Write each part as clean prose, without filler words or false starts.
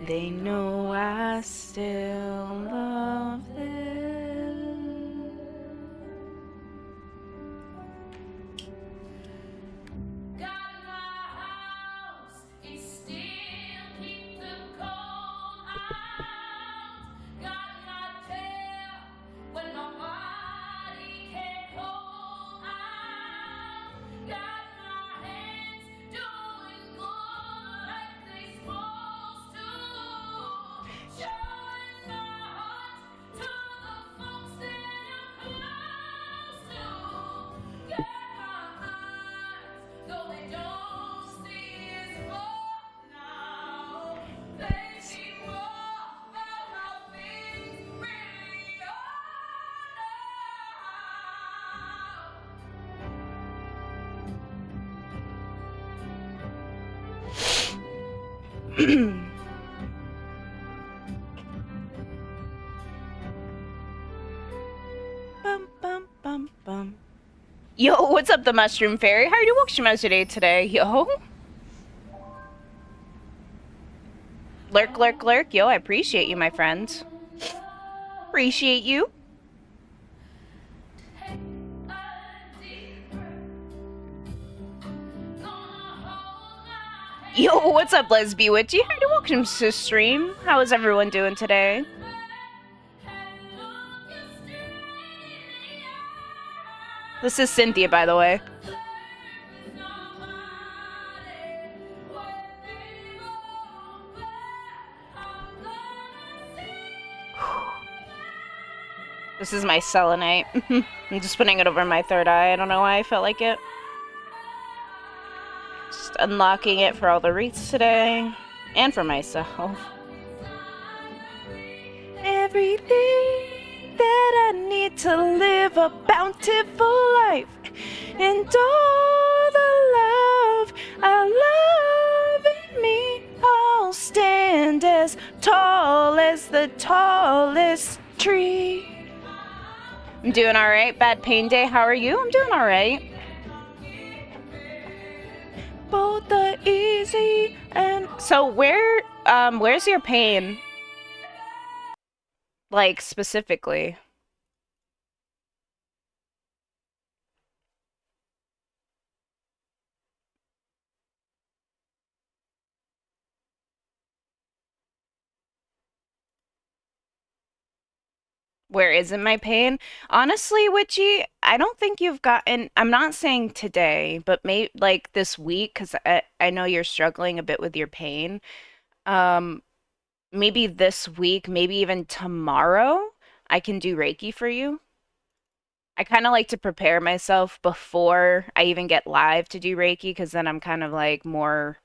They know I still love them. God in my house, it still keeps the cold out. God in my tail, when my body can't hold out. God in my hands, doing good like they supposed to. Showing my heart to the folks that I'm close to. Got my eyes, though they don't see is more now. They see more about how things really are now. Bum, bum, bum, bum. Yo, what's up, the Mushroom Fairy? How are you watching today, yo? Lurk, lurk, lurk. Yo, I appreciate you, my friends. Appreciate you. Yo, what's up, Lesby Witchy? How are you watching to stream? How is everyone doing today? This is Cynthia, by the way. This is my selenite. I'm just putting it over my third eye. I don't know why I felt like it. Just unlocking it for all the wreaths today. And for myself. Everything that I need to live a bountiful life. And all the love I love in me. I'll stand as tall as the tallest tree. I'm doing alright. Bad pain day. How are you? I'm doing alright. Both the easy and... So where's your pain? Like, specifically? Where isn't my pain? Honestly, Witchy, I don't think you've gotten, I'm not saying today, but maybe like this week, because I know you're struggling a bit with your pain. Maybe this week, maybe even tomorrow, I can do Reiki for you. I kind of like to prepare myself before I even get live to do Reiki, because then I'm kind of like more,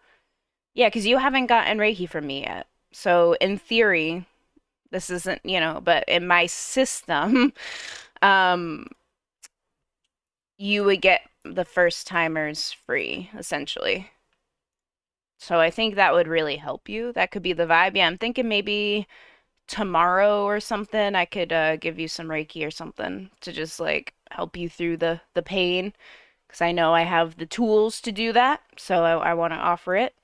yeah, because you haven't gotten Reiki from me yet. So in theory, this isn't, but in my system, um, you would get the first timers free, essentially. So I think that would really help you. That could be the vibe. Yeah, I'm thinking maybe tomorrow or something, I could give you some Reiki or something to just like help you through the pain, because I know I have the tools to do that. So I want to offer it.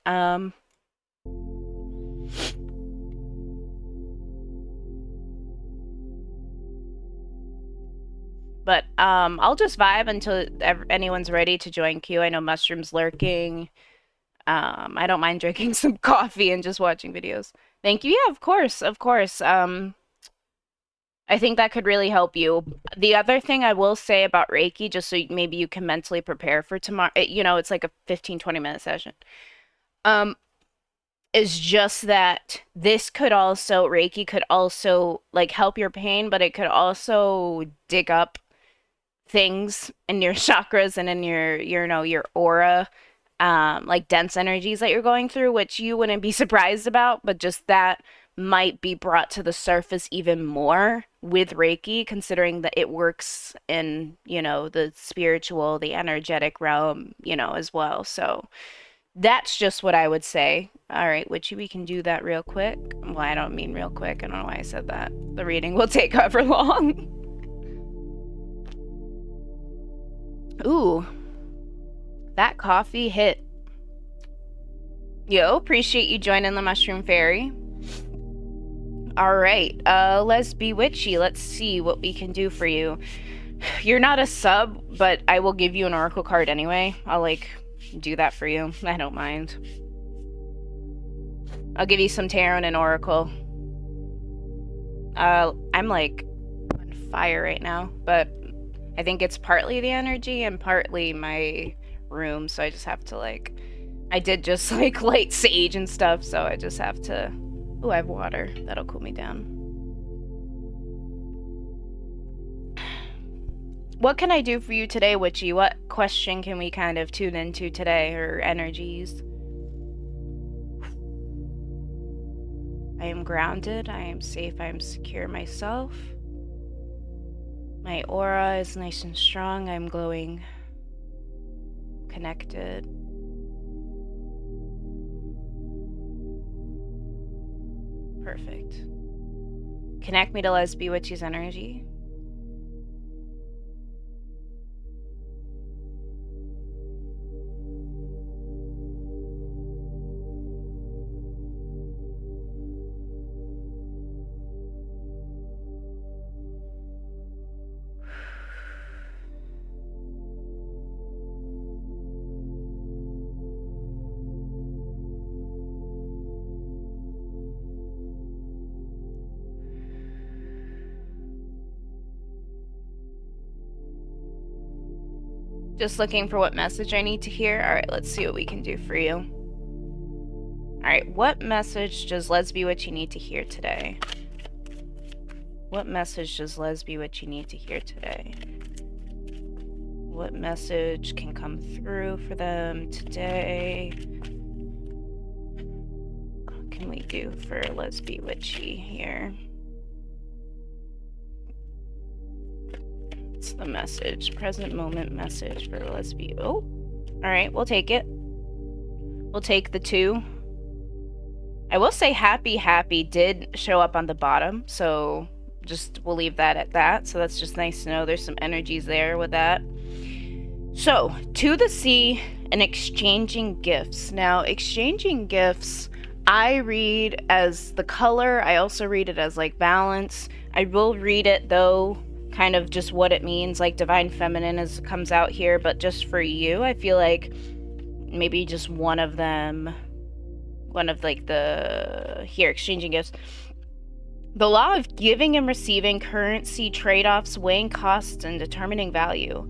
But I'll just vibe until anyone's ready to join queue. I know Mushroom's lurking. I don't mind drinking some coffee and just watching videos. Thank you. Yeah, of course, of course. I think that could really help you. The other thing I will say about Reiki, just so maybe you can mentally prepare for tomorrow, it's like a 15, 20-minute session. Is just that Reiki could also like help your pain, but it could also dig up things in your chakras and in your aura, like dense energies that you're going through, which you wouldn't be surprised about, but just that might be brought to the surface even more with Reiki, considering that it works in, the spiritual, the energetic realm, as well. So that's just what I would say. All right, Witchy, we can do that real quick. Well, I don't mean real quick. I don't know why I said that. The reading will take however long. Ooh, that coffee hit. Yo, appreciate you joining the Mushroom Fairy. All right, Lesby Witchy, let's see what we can do for you. You're not a sub, but I will give you an oracle card anyway. I'll, like, do that for you. I don't mind. I'll give you some tarot and an oracle. I'm, like, on fire right now, but I think it's partly the energy and partly my room, so I just have to, like... I did just, like, light sage and stuff, so I just have to... Ooh, I have water. That'll cool me down. What can I do for you today, Witchy? What question can we kind of tune into today, or energies? I am grounded, I am safe, I am secure myself. My aura is nice and strong, I'm glowing, connected. Perfect. Connect me to Lesby Witchy's energy. Just looking for what message I need to hear. All right, let's see what we can do for you. All right, what message does Lesby Witchy need to hear today? What message does Lesby Witchy need to hear today? What message can come through for them today? What can we do for Lesby Witchy here? What's the message? Present moment message for Lesby. Oh, all right, we'll take it. We'll take the 2. I will say happy did show up on the bottom, so just we'll leave that at that. So that's just nice to know there's some energies there with that. So, to the sea and exchanging gifts. Now, exchanging gifts, I read as the color. I also read it as, like, balance. I will read it, though, kind of just what it means, like Divine Feminine comes out here, but just for you, I feel like maybe just one of them, like here, exchanging gifts. The law of giving and receiving, currency trade-offs, weighing costs, and determining value.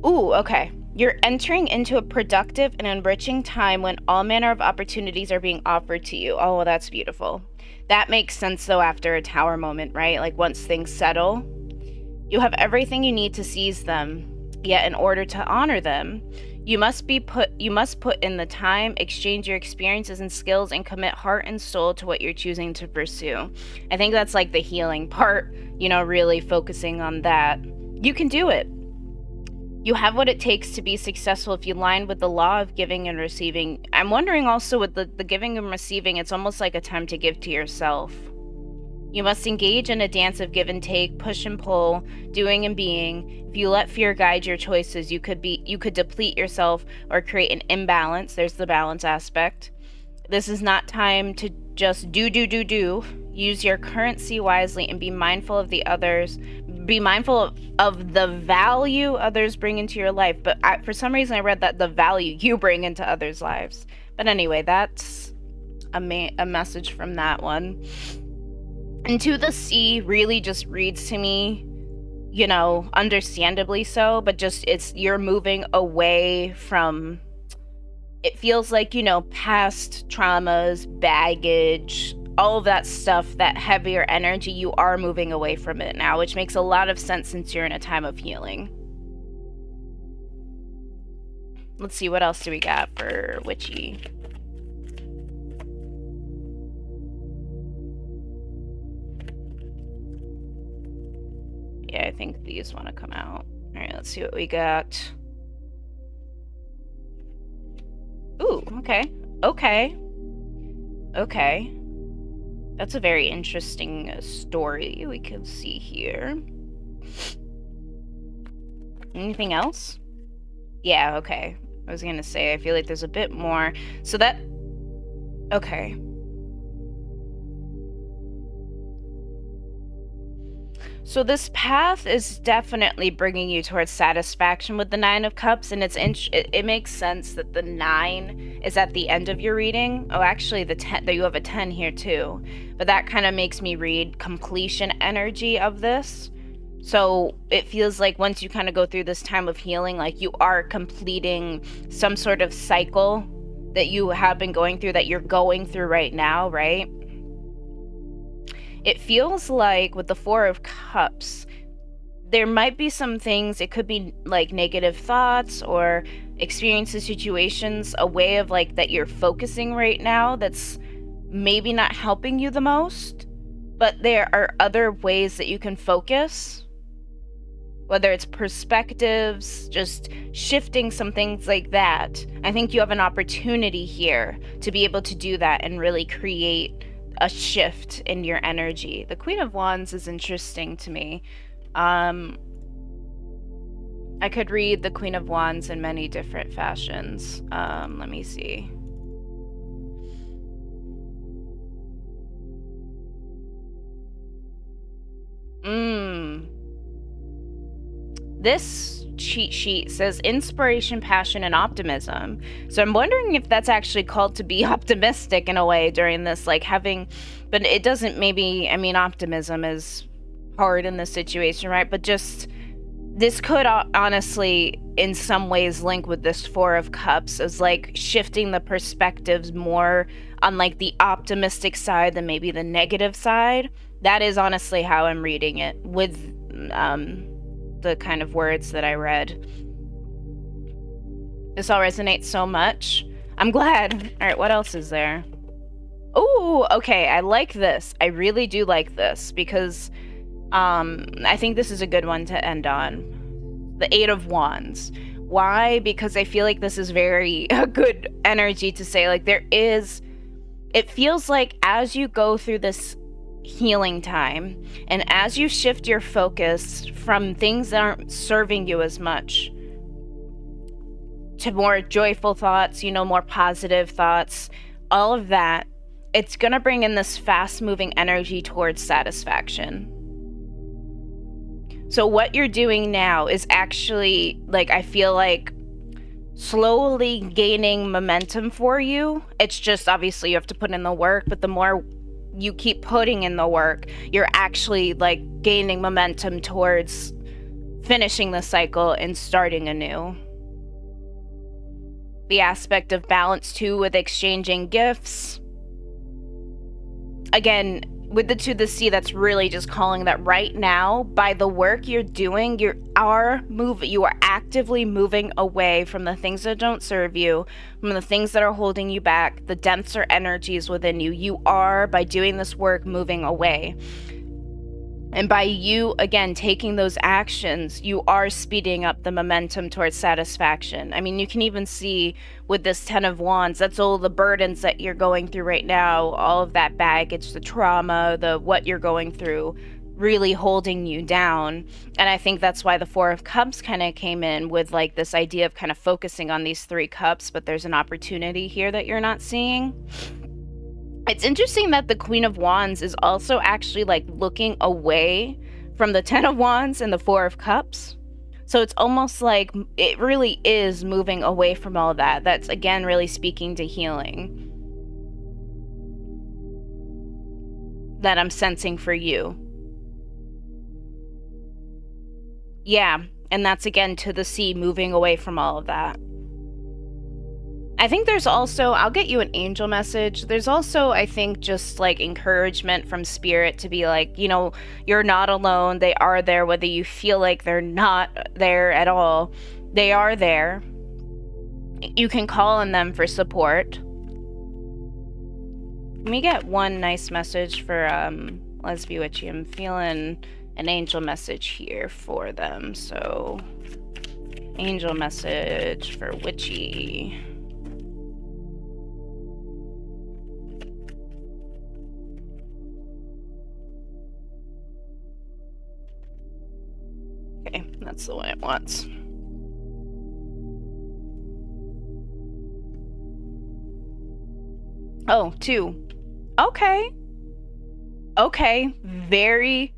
Ooh, okay. You're entering into a productive and enriching time when all manner of opportunities are being offered to you. Oh, well, that's beautiful. That makes sense, though, after a tower moment, right? Like, once things settle, you have everything you need to seize them. Yet, in order to honor them, you must put in the time, exchange your experiences and skills, and commit heart and soul to what you're choosing to pursue. I think that's like the healing part, you know, really focusing on that. You can do it. You have what it takes to be successful if you align with the law of giving and receiving. I'm wondering also with the giving and receiving, it's almost like a time to give to yourself. You must engage in a dance of give and take, push and pull, doing and being. If you let fear guide your choices, you could deplete yourself or create an imbalance. There's the balance aspect. This is not time to just do. Use your currency wisely and be mindful of the others. Be mindful of the value others bring into your life. But for some reason, I read that the value you bring into others' lives. But anyway, that's a message from that one. And to the sea really just reads to me, you know, understandably so, but just you're moving away from, it feels like, you know, past traumas, baggage, all of that stuff, that heavier energy, you are moving away from it now, which makes a lot of sense since you're in a time of healing. Let's see, what else do we got for Witchy? Yeah, I think these want to come out. All right, let's see what we got. Ooh, okay. That's a very interesting story we can see here. Anything else? Yeah, okay. I was gonna say, I feel like there's a bit more. So that... Okay. So this path is definitely bringing you towards satisfaction with the Nine of Cups, and it makes sense that the 9 is at the end of your reading. Oh, actually, the 10, that you have a 10 here too, but that kind of makes me read completion energy of this. So it feels like once you kind of go through this time of healing, like you are completing some sort of cycle that you have been going through, that you're going through right now, right? It feels like with the Four of Cups, there might be some things, it could be like negative thoughts or experiences, situations, a way of like that you're focusing right now that's maybe not helping you the most, but there are other ways that you can focus, whether it's perspectives, just shifting some things like that. I think you have an opportunity here to be able to do that and really create a shift in your energy. The Queen of Wands is interesting to me. I could read the Queen of Wands in many different fashions. Let me see. This cheat sheet says inspiration, passion, and optimism. So I'm wondering if that's actually called to be optimistic in a way during this, like having, but it doesn't maybe, I mean, optimism is hard in this situation, right? But just, this could honestly, in some ways, link with this Four of Cups as like shifting the perspectives more on like the optimistic side than maybe the negative side. That is honestly how I'm reading it with the kind of words that I read. This all resonates so much. I'm glad. All right, what else is there? Oh, okay, I like this. I really do like this because I think this is a good one to end on. The Eight of Wands. Why? Because I feel like this is very a good energy to say, like, it feels like as you go through this healing time and as you shift your focus from things that aren't serving you as much to more joyful thoughts, more positive thoughts, all of that, it's going to bring in this fast moving energy towards satisfaction. So what you're doing now is actually, like, I feel like slowly gaining momentum for you. It's just obviously you have to put in the work, but the more you keep putting in the work, you're actually like gaining momentum towards finishing the cycle and starting anew. The aspect of balance too with exchanging gifts. Again, with the 2 of the Sea, that's really just calling that right now, by the work you're doing, you are actively moving away from the things that don't serve you, from the things that are holding you back, the denser energies within you. You are, by doing this work, moving away. And by you, again, taking those actions, you are speeding up the momentum towards satisfaction. I mean, you can even see with this 10 of Wands, that's all the burdens that you're going through right now, all of that baggage, the trauma, what you're going through, really holding you down. And I think that's why the Four of Cups kind of came in with like this idea of kind of focusing on these 3 cups, but there's an opportunity here that you're not seeing. It's interesting that the Queen of Wands is also actually like looking away from the 10 of Wands and the 4 of Cups. So it's almost like it really is moving away from all that. That's again really speaking to healing that I'm sensing for you. Yeah, and that's again to the Sea, moving away from all of that. I think there's also, I'll get you an angel message. There's also, I think, just like encouragement from Spirit to be like, you're not alone. They are there, whether you feel like they're not there at all. They are there. You can call on them for support. Let me get one nice message for Lesbi Witchy. I'm feeling an angel message here for them. So, angel message for Witchy. Okay, that's the one it wants. Oh, 2. Okay. Okay, very,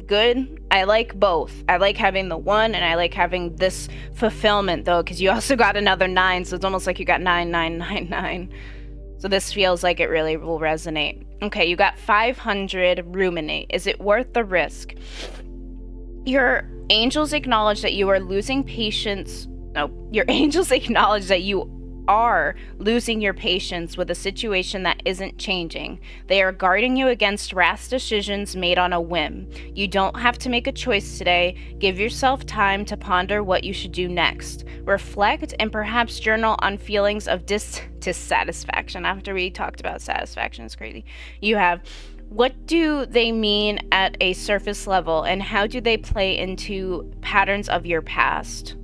good. I like both. I like having the 1 and I like having this fulfillment though, because you also got another 9, so it's almost like you got 9999. So this feels like it really will resonate. Okay, you got 500 ruminate. Is it worth the risk? Your angels acknowledge that you are losing patience. No, your angels acknowledge that you are losing your patience with a situation that isn't changing. They are guarding you against rash decisions made on a whim. You don't have to make a choice today. Give yourself time to ponder what you should do next. Reflect and perhaps journal on feelings of dissatisfaction. After we talked about satisfaction, it's crazy. You have, what do they mean at a surface level, and how do they play into patterns of your past?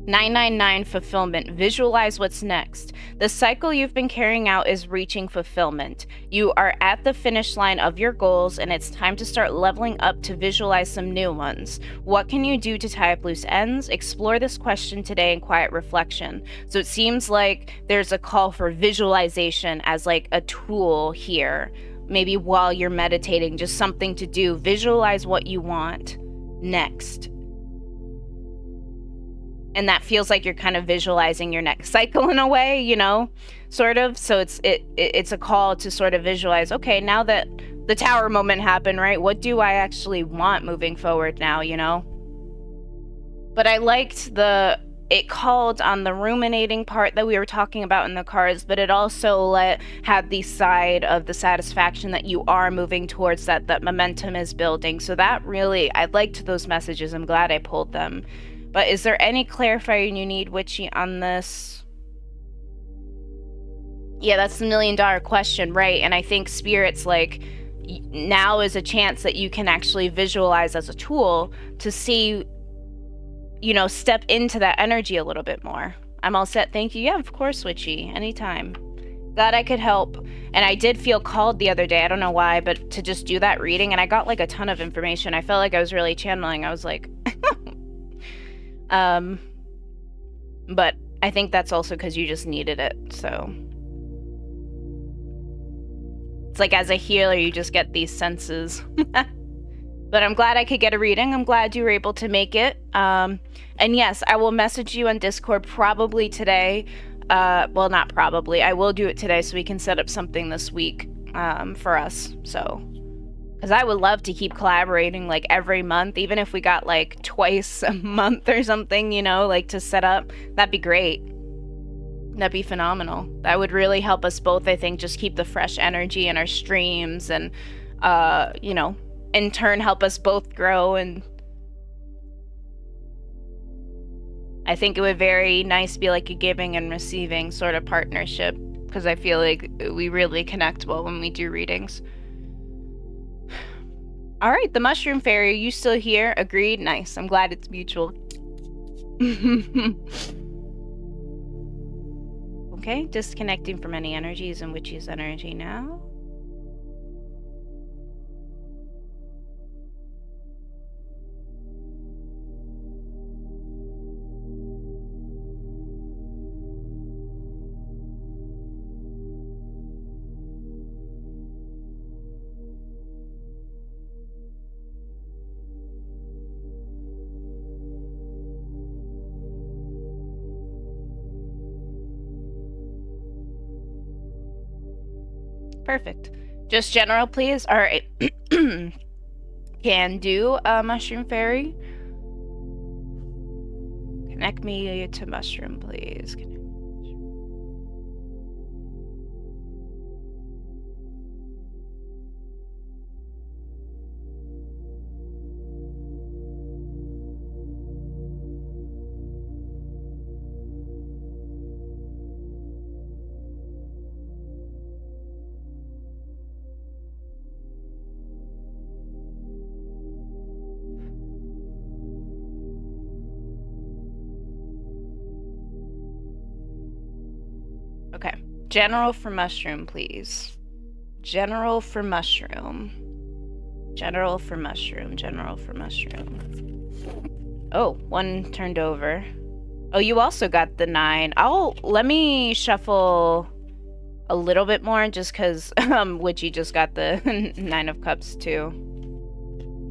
999 fulfillment. Visualize what's next. The cycle you've been carrying out is reaching fulfillment. You are at the finish line of your goals, and it's time to start leveling up to visualize some new ones. What can you do to tie up loose ends? Explore this question today in quiet reflection. So it seems like there's a call for visualization as like a tool here. Maybe while you're meditating, just something to do. Visualize what you want next. And that feels like you're kind of visualizing your next cycle in a way, you know, sort of. So it's a call to sort of visualize, okay, now that the tower moment happened, right? What do I actually want moving forward now, you know? But I liked it called on the ruminating part that we were talking about in the cards, but it also had the side of the satisfaction that you are moving towards, that momentum is building. So that really, I liked those messages. I'm glad I pulled them. But is there any clarifying you need, Witchy, on this? Yeah, that's the $1 million question, right? And I think Spirit's like, now is a chance that you can actually visualize as a tool to see, you know, step into that energy a little bit more. I'm all set, thank you. Yeah, of course, Witchy, anytime. Glad I could help. And I did feel called the other day, I don't know why, but to just do that reading, and I got like a ton of information. I felt like I was really channeling. I was like... but I think that's also because you just needed it, so. It's like as a healer, you just get these senses. But I'm glad I could get a reading. I'm glad you were able to make it. And yes, I will message you on Discord probably today. Well, not probably. I will do it today so we can set up something this week for us, so. Because I would love to keep collaborating like every month, even if we got like twice a month or something, you know, like to set up. That'd be great. That'd be phenomenal. That would really help us both, I think, just keep the fresh energy in our streams and, you know, in turn help us both grow. And I think it would very nice be like a giving and receiving sort of partnership, because I feel like we really connect well when we do readings. All right, the Mushroom Fairy, you still here? Agreed? Nice. I'm glad it's mutual. Okay, disconnecting from any energies and Witchy's energy now. Perfect. Just general, please. All right. Can do, Mushroom Fairy. Connect me to Mushroom, please. Okay. General for Mushroom, please. General for Mushroom. General for Mushroom. General for Mushroom. Oh, one turned over. Oh, you also got the 9. Let me shuffle a little bit more just because Witchy just got the 9 of Cups too.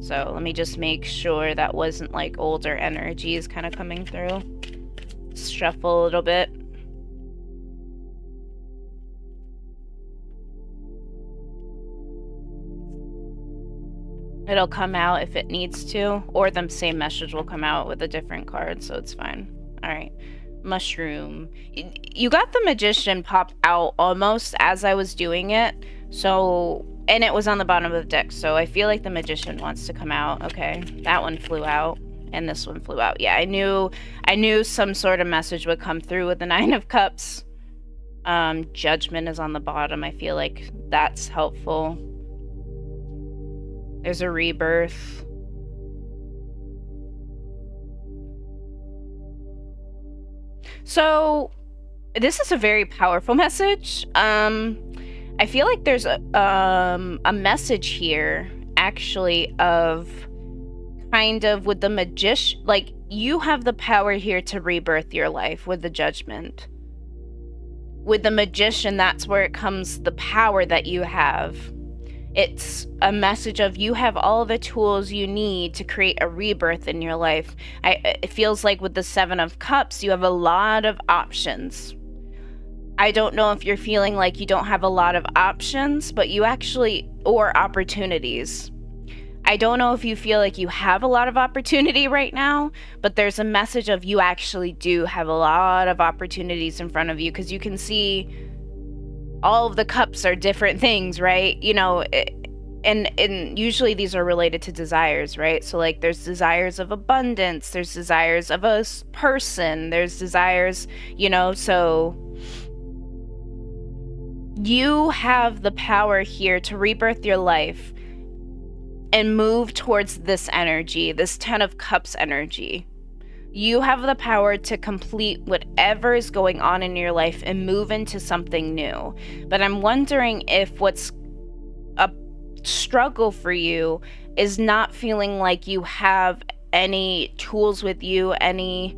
So let me just make sure that wasn't like older energies kind of coming through. Shuffle a little bit. It'll come out if it needs to, or the same message will come out with a different card, so it's fine. All right. Mushroom. You got the Magician pop out almost as I was doing it, so, and it was on the bottom of the deck, so I feel like the Magician wants to come out. Okay, that one flew out, and this one flew out. Yeah, I knew some sort of message would come through with the Nine of Cups. Judgment is on the bottom. I feel like that's helpful. There's a rebirth. So, this is a very powerful message. I feel like there's a message here, actually, of kind of with the Magician, like, you have the power here to rebirth your life with the Judgment. With the Magician, that's where it comes the power that you have. It's a message of you have all the tools you need to create a rebirth in your life. It feels like with the Seven of Cups, you have a lot of options. I don't know if you're feeling like you don't have a lot of options, but you actually, or opportunities. I don't know if you feel like you have a lot of opportunity right now, but there's a message of you actually do have a lot of opportunities in front of you, because you can see all of the cups are different things, right? You know, and usually these are related to desires, right? So like there's desires of abundance, there's desires of a person, there's desires, you know, so you have the power here to rebirth your life and move towards this energy, this 10 of Cups energy. You have the power to complete whatever is going on in your life and move into something new. But I'm wondering if what's a struggle for you is not feeling like you have any tools with you, anything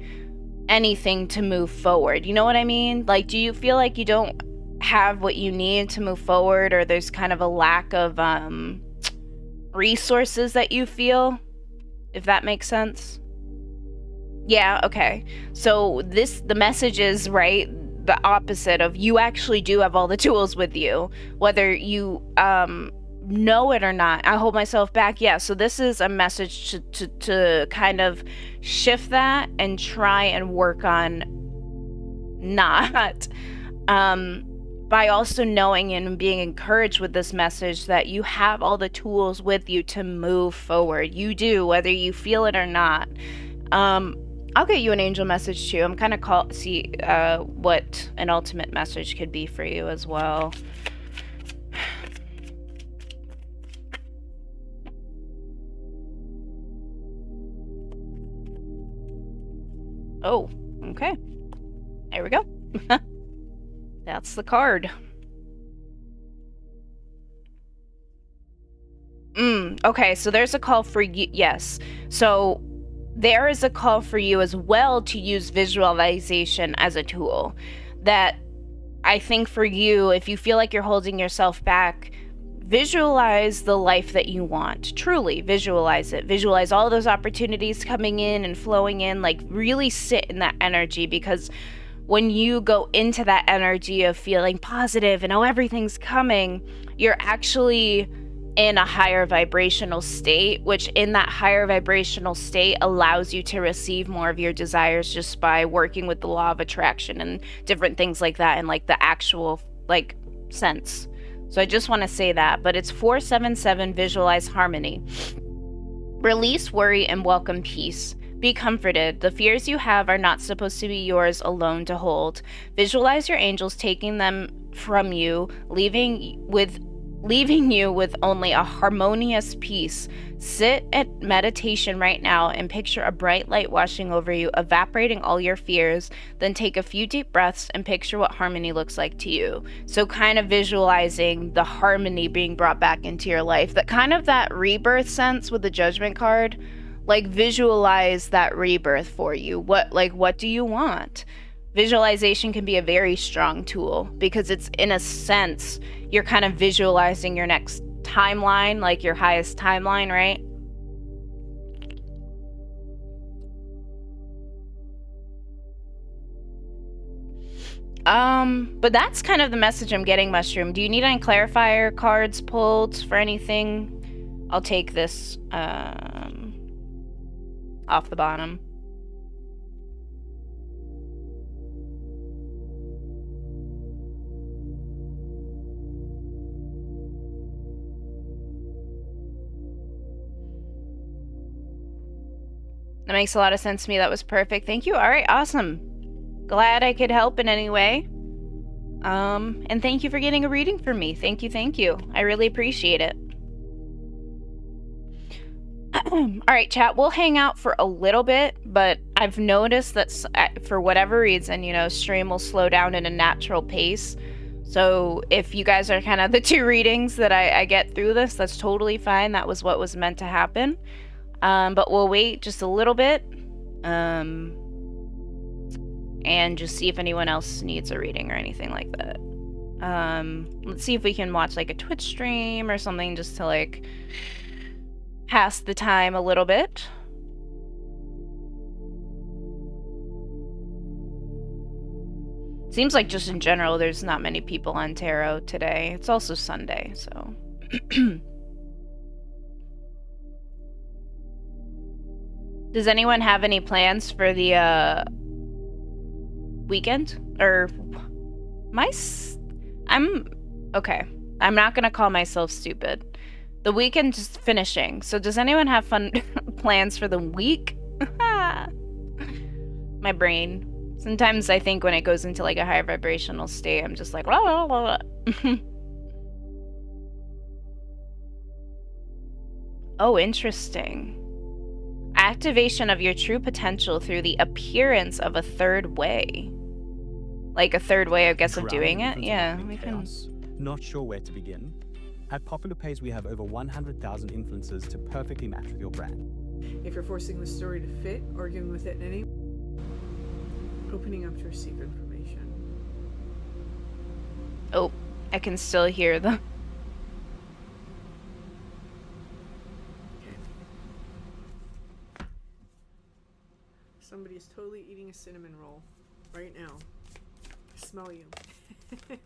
to move forward. You know what I mean? Like, do you feel like you don't have what you need to move forward, or there's kind of a lack of resources that you feel, if that makes sense? Yeah, okay. So the message is, right, the opposite of you actually do have all the tools with you, whether you know it or not. I hold myself back. Yeah, so this is a message to kind of shift that and try and work on not by also knowing and being encouraged with this message that you have all the tools with you to move forward. You do, whether you feel it or not. I'll get you an angel message too. I'm kind of see what an ultimate message could be for you as well. Oh, okay. There we go. That's the card. Okay, so there's a call for you. Yes. So there is a call for you as well to use visualization as a tool. That I think for you, if you feel like you're holding yourself back, visualize the life that you want. Truly visualize it. Visualize all those opportunities coming in and flowing in. Like, really sit in that energy, because when you go into that energy of feeling positive and everything's coming, you're actually in a higher vibrational state, which in that higher vibrational state allows you to receive more of your desires just by working with the law of attraction and different things like that, and like the actual like sense. So I just want to say that. But it's 477, visualize harmony. Release worry and welcome peace. Be comforted. The fears you have are not supposed to be yours alone to hold. Visualize your angels taking them from you, leaving you with only a harmonious peace. Sit at meditation right now and picture a bright light washing over you, evaporating all your fears. Then take a few deep breaths and picture what harmony looks like to you. So kind of visualizing the harmony being brought back into your life. That kind of that rebirth sense with the Judgment card. Like, visualize that rebirth for you. What do you want? Visualization can be a very strong tool, because it's, in a sense, you're kind of visualizing your next timeline, like your highest timeline, right? But that's kind of the message I'm getting, Mushroom. Do you need any clarifier cards pulled for anything? I'll take this off the bottom. That makes a lot of sense to me. That was perfect. Thank you. All right, awesome. Glad I could help in any way. And thank you for getting a reading for me. Thank you, thank you. I really appreciate it. All right, chat, we'll hang out for a little bit, but I've noticed that for whatever reason, you know, stream will slow down at a natural pace. So if you guys are kind of the two readings that I get through this, that's totally fine. That was what was meant to happen. But we'll wait just a little bit. And just see if anyone else needs a reading or anything like that. Let's see if we can watch like a Twitch stream or something just to like pass the time a little bit. Seems like just in general there's not many people on tarot today. It's also Sunday, so. Does anyone have any plans for the weekend? Or I'm okay. I'm not gonna call myself stupid. The weekend is finishing, so does anyone have fun plans for the week? My brain. Sometimes I think when it goes into like a higher vibrational state, I'm just like, blah, blah, blah, blah. Oh, interesting. Activation of your true potential through the appearance of a third way. Like a third way, I guess, of doing it? Yeah, we can. Not sure where to begin? At Popular Pays, we have over 100,000 influencers to perfectly match with your brand. If you're forcing the story to fit, arguing with it in any, opening up to receive information. Oh, I can still hear the. Okay. Somebody is totally eating a cinnamon roll right now. I smell you.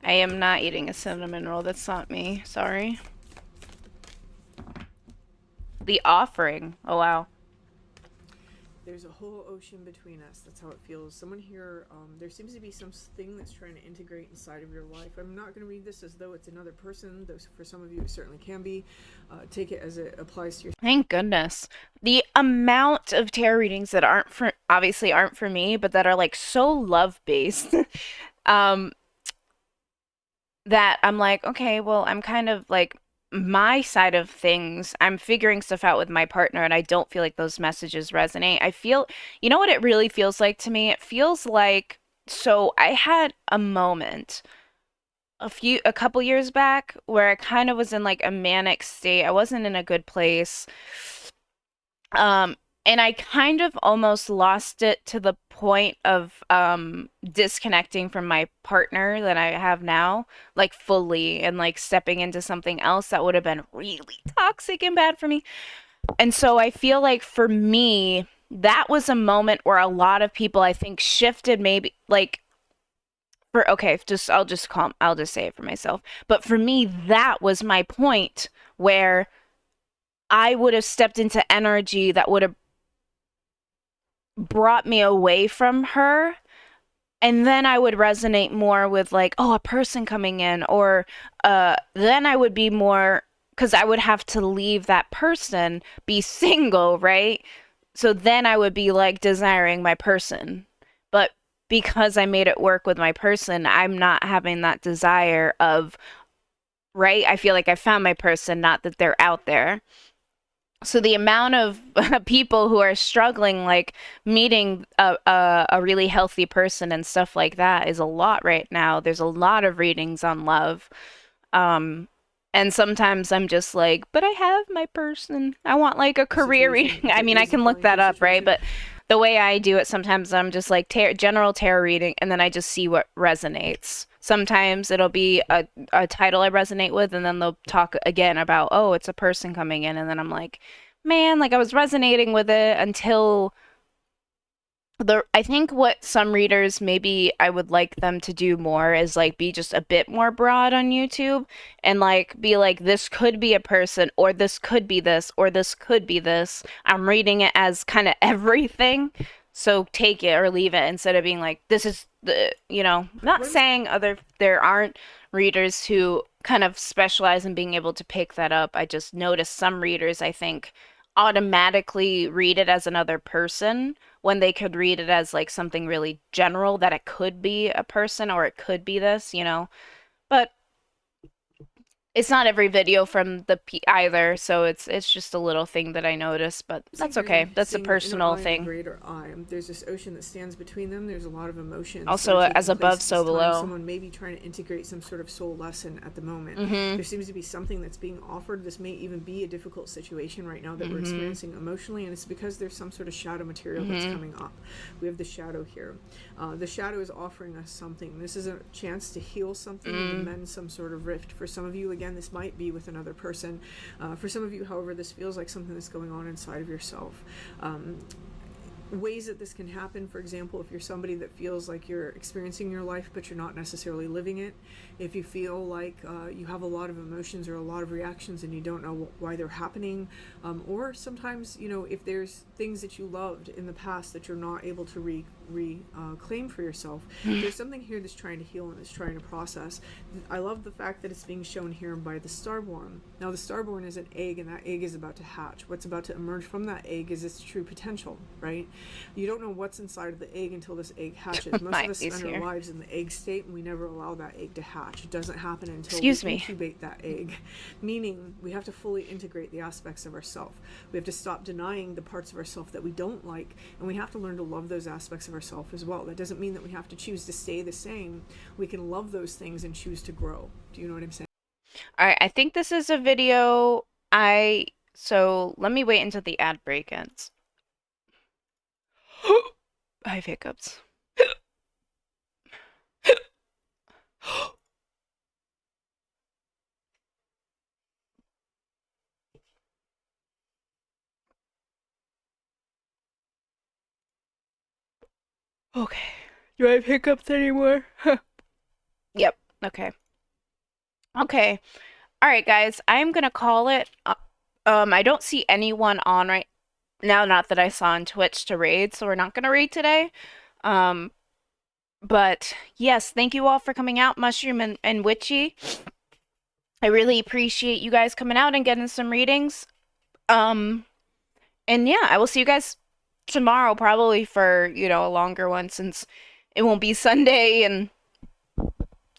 I am not eating a cinnamon roll. That's not me. Sorry. The offering. Oh, wow. There's a whole ocean between us. That's how it feels. Someone here, there seems to be something that's trying to integrate inside of your life. I'm not going to read this as though it's another person, though for some of you it certainly can be. Take it as it applies to your... Thank goodness. The amount of tarot readings that obviously aren't for me, but that are like so love-based, that I'm like, okay, well, I'm kind of like my side of things, I'm figuring stuff out with my partner, and I don't feel like those messages resonate. I feel, you know what it really feels like to me? It feels like, so I had a moment a couple years back where I kind of was in like a manic state. I wasn't in a good place. And I kind of almost lost it to the point of disconnecting from my partner that I have now, like fully, and like stepping into something else that would have been really toxic and bad for me. And so I feel like for me, that was a moment where a lot of people I think shifted maybe like I'll just say it for myself. But for me, that was my point where I would have stepped into energy that would have brought me away from her, and then I would resonate more with like, oh, a person coming in, or then I would be more, because I would have to leave that person, be single, right? So then I would be like desiring my person. But because I made it work with my person, I'm not having that desire of, right? I feel like I found my person, not that they're out there. So the amount of people who are struggling, like meeting a really healthy person and stuff like that is a lot right now. There's a lot of readings on love. And sometimes I'm just like, but I have my person. I want like a career reading. I mean, I can look that up, right? But the way I do it, sometimes I'm just like general tarot reading, and then I just see what resonates. Sometimes it'll be a title I resonate with, and then they'll talk again about, oh, it's a person coming in, and then I'm like, man, like I was resonating with it until I think what some readers maybe I would like them to do more is like be just a bit more broad on YouTube and like be like this could be a person or this could be this or this could be this. I'm reading it as kind of everything. So take it or leave it instead of being like this is the, not What I'm saying there aren't readers who kind of specialize in being able to pick that up. I just noticed some readers I think automatically read it as another person when they could read it as like something really general that it could be a person or it could be this. But it's not every video from the either, so it's just a little thing that I noticed, but Sitting that's here okay. and That's a seeing the inner personal eye and the thing. greater eye. There's this ocean that stands between them. There's a lot of emotions that Also, are as taking place above, at so this time. below. Someone may be trying to integrate some sort of soul lesson at the moment. Mhm. There seems to be something that's being offered. This may even be a difficult situation right now that we're Mhm. experiencing emotionally, and it's because there's some sort of shadow material that's coming up. We have the shadow here. The shadow is offering us something. This is a chance to heal something and to mend some sort of rift. For some of you, again, this might be with another person. For some of you, however, this feels like something that's going on inside of yourself. Ways that this can happen, for example, if you're somebody that feels like you're experiencing your life but you're not necessarily living it, if you feel like you have a lot of emotions or a lot of reactions and you don't know why they're happening, or sometimes, if there's things that you loved in the past that you're not able to reclaim for yourself, there's something here that's trying to heal and is trying to process. I love the fact that it's being shown here by the Starborn. Now, the Starborn is an egg, and that egg is about to hatch. What's about to emerge from that egg is its true potential, right? You don't know what's inside of the egg until this egg hatches. Most of us spend our lives in the egg state, and we never allow that egg to hatch. It doesn't happen until we incubate that egg, meaning we have to fully integrate the aspects of ourself. We have to stop denying the parts of ourself that we don't like, and we have to learn to love those aspects of ourself as well. That doesn't mean that we have to choose to stay the same. We can love those things and choose to grow. Do you know what I'm saying? All right, I think this is a video so let me wait until the ad break ends. I have hiccups. Okay. Do I have hiccups anymore? Yep. Okay. Okay. All right, guys. I'm gonna call it. I don't see anyone on right now. Not that I saw on Twitch to raid, so we're not gonna raid today. Um, but yes, thank you all for coming out, Mushroom and Witchy. I really appreciate you guys coming out and getting some readings. And yeah, I will see you guys tomorrow, probably for a longer one since it won't be Sunday and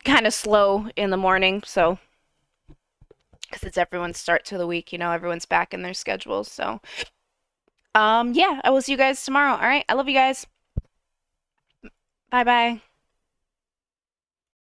kind of slow in the morning. So because it's everyone's start to the week, everyone's back in their schedules. So, yeah, I will see you guys tomorrow. All right, I love you guys. Bye bye.